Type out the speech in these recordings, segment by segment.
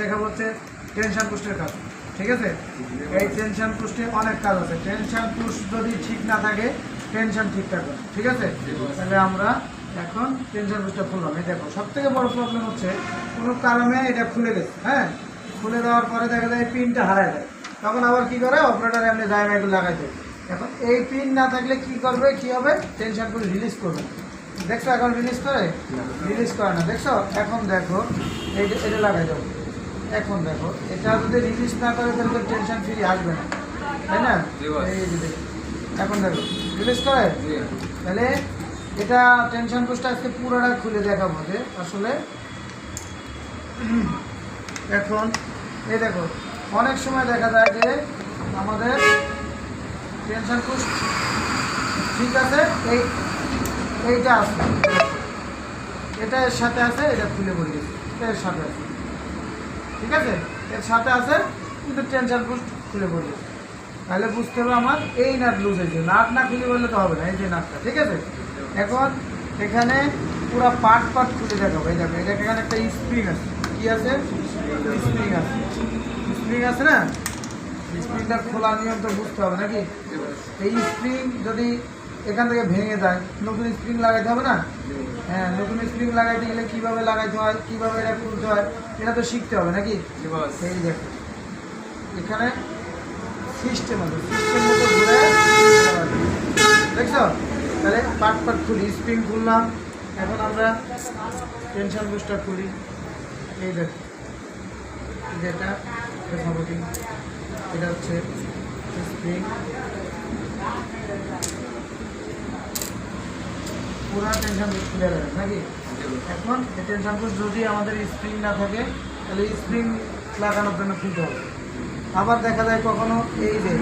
দেখা হচ্ছে টেনশন পুস্টের কাজ। ঠিক আছে, এই টেনশন পুস্টে অনেক কাজ আছে। টেনশন পুস্ট যদি ঠিক না থাকে টেনশন ঠিক থাকবে, ঠিক আছে। তাহলে আমরা এখন টেনশন পুস্টটা খুললাম। এই দেখো সব থেকে বড় প্রবলেম হচ্ছে কোনো কারণে এটা খুলে গেছে, হ্যাঁ, খুলে দেওয়ার পরে দেখা যায় পিনটা হারায় যায়। তখন আবার কি করে অপারেটর এমনি জায়গা এগুলো লাগাই দেয়। এখন এই পিন না থাকলে কি করবে, কি হবে, টেনশন পুস্ট রিলিজ করবে। দেখছো এখন রিলিজ করে? রিলিজ করে না। দেখছো এখন দেখো এটা লাগাই দেবো। এখন দেখো এটা যদি রিলিজ না করে তাহলে তো টেনশন ফ্রি আসবে না, তাই না? এই যে দেখো এখন দেখো রিলিজ করে। তাহলে এটা টেনশন পুস্টটা আজকে পুরোটা খুলে দেখাবো যে আসলে এখন এই দেখো অনেক সময় দেখা যায় যে আমাদের টেনশন পুস্ট ঠিক আছে, এইটা আছে, এটা এর সাথে আছে, এটা খুলে পড়ে গেছে, এটা এর সাথে আছে, ঠিক আছে, এর সাথে আছে কিন্তু টেনশন পুস্ট খুলে পড়ে গেছে। তাহলে বুঝতে হবে আমার এই নাট লুজ হয়েছে। নাট না খুলে বললে তো হবে না, এই যে নাটটা, ঠিক আছে। এখন এখানে পুরো পার্ট খুলে দেখাবো। এই দেখো এটা এখানে একটা স্প্রিং আছে, কি আছে, স্প্রিং আছে, স্প্রিং আছে না। স্প্রিংটা খোলার নিয়ম তো বুঝতে হবে নাকি। এই স্প্রিং যদি এখান থেকে ভেঙে যায় নতুন স্প্রিং লাগাইতে হবে না। হ্যাঁ, নতুন স্প্রিং লাগাইতে গেলে কীভাবে লাগাইতে হয়, কীভাবে এটা খুলতে হয়, এটা তো শিখতে হবে নাকি। এই দেখো এখানে সিস্টেম আছে, সিস্টেম মতো ঘুরে দেখছো। তাহলে পার্ট খুলি, স্প্রিং খুললাম। এখন আমরা টেনশন বুস্টার খুলি। এই দেখো যেটা সাপোর্টিং, এটা হচ্ছে স্প্রিং, পুরা টেনশন বুস্ট খুলে যাবে নাকি। এখন এই টেনশন বুস্ট যদি আমাদের স্প্রিং না থাকে তাহলে স্প্রিং লাগানোর জন্য খুলতে হবে। আবার দেখা যায় কখনো এই যে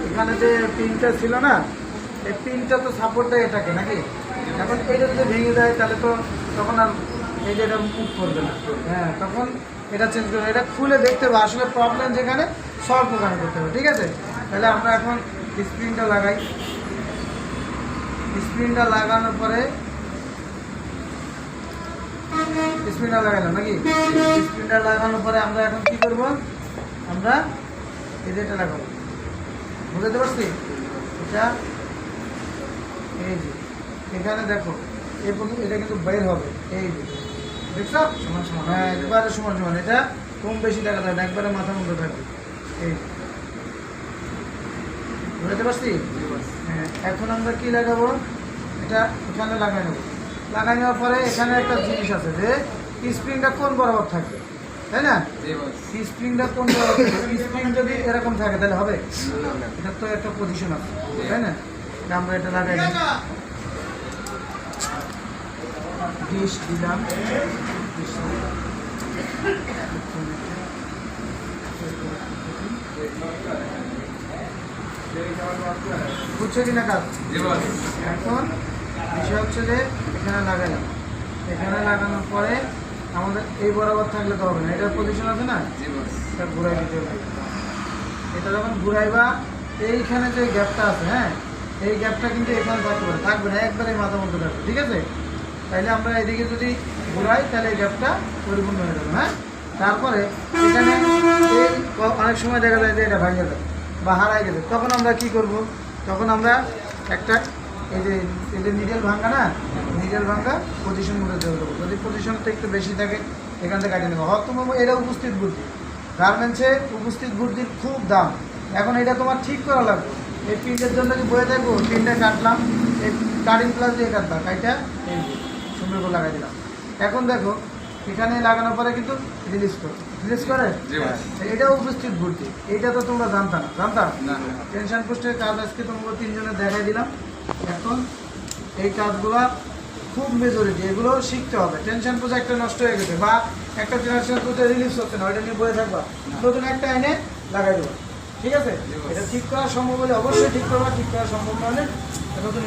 এখানে যে পিনটা ছিল না, এই পিনটা তো সাপোর্ট দেয় এটাকে নাকি। এখন এটা যদি ভেঙে যায় তাহলে তো তখন আর এই যে এটা মুভ করবে না। হ্যাঁ, তখন এটা চেঞ্জ করবে, এটা খুলে দেখতে হবে আসলে প্রবলেম যেখানে সলভ ওখানে করতে হবে, ঠিক আছে। তাহলে আমরা এখন স্প্রিংটা লাগাই। স্প্রিংটা লাগানোর পরে স্প্রিংটা লাগাইলাম নাকি। স্প্রিংটা লাগানোর পরে আমরা এখন কি করব, আমরা এটা লাগাবো। বুঝতে পারছি? এটা এই যে এখানে দেখো এটা কিন্তু বের হবে, এই যে দেখছো সমান সমান। হ্যাঁ, একবারে সমান সমান। এটা কম বেশি দেখা যায় না, একবারে মাথার মধ্যে থাকবে। এই বুঝতে পারছি? হ্যাঁ, এখন আমরা কি লাগাবো, এটা এখানে লাগাই নেবো। লাগাই নেওয়ার পরে এখানে একটা জিনিস আছে যে স্প্রিংটা কোন বরাবর থাকবে, তাই না। স্প্রিংটা কোন বরাবর থাকবে, স্প্রিং যদি এরকম থাকে তাহলে হবে, এটা তো একটা পজিশন আছে, তাই না। আমরা এটা লাগাই নিই, ডিশ দিলাম, বুঝছো কিনা কাজ। এখন বিষয় হচ্ছে যে এখানে লাগাইলাম, এখানে লাগানোর পরে আমাদের এই বরাবর থাকলে তো হবে না, এটার পজিশন আছে না, এটা ঘুরাই দিতে হবে। এটা যখন ঘুরাইবা এইখানে যে গ্যাপটা আছে, হ্যাঁ, এই গ্যাপটা কিন্তু এখানে থাকবে না, একবারে মাথার মধ্যে থাকবে, ঠিক আছে। তাইলে আমরা এদিকে যদি ঘুরাই তাহলে এই গ্যাপটা পরিপূর্ণ হয়ে যাবে। হ্যাঁ, তারপরে এখানে এই অনেক সময় দেখা যায় যে এটা ভাঙে যায় বা হারাই গেছে, তখন আমরা কি করব, তখন আমরা একটা এই যে নিডেল ভাঙা না, নিডেল ভাঙা পজিশন মধ্যে দেওয়া দেবো। যদি পজিশনটা একটু বেশি থাকে এখান থেকে কাটিয়ে নেবো। হয়তো এটা উপস্থিত বুদ্ধি, গার্মেন্টসে উপস্থিত বুদ্ধির খুব দাম। এখন এটা তোমার ঠিক করা লাগবে। এই পিনটার জন্য কি বয়ে থাকবো, পিনটা কাটলাম, এই কাটিং প্লাস দিয়ে কাটলাম, কাইটা এই সুন্দর করে লাগাই দিলাম। এখন দেখো এখানে লাগানোর পরে কিন্তু রিলিজ করে এটাও উপস্থিত বুদ্ধি। এইটা তো তোমরা জানতাম না। টেনশন পোস্টের কাজ আজকে তোমরা তিনজনে দেখাই দিলাম। এখন এই কাজগুলো খুব মেজরিটি, এগুলো শিখতে হবে। টেনশন পোস্ট একটা নষ্ট হয়ে গেছে বা একটা টেনশন পোস্টে রিলিজ হচ্ছে না, ওইটা নিয়ে বয়ে থাকবা, নতুন একটা এনে লাগাই দেবো, ঠিক আছে। এটা ঠিক করা সম্ভব হলে অবশ্যই ঠিক করবা, ঠিক করা সম্ভব না হলে নতুন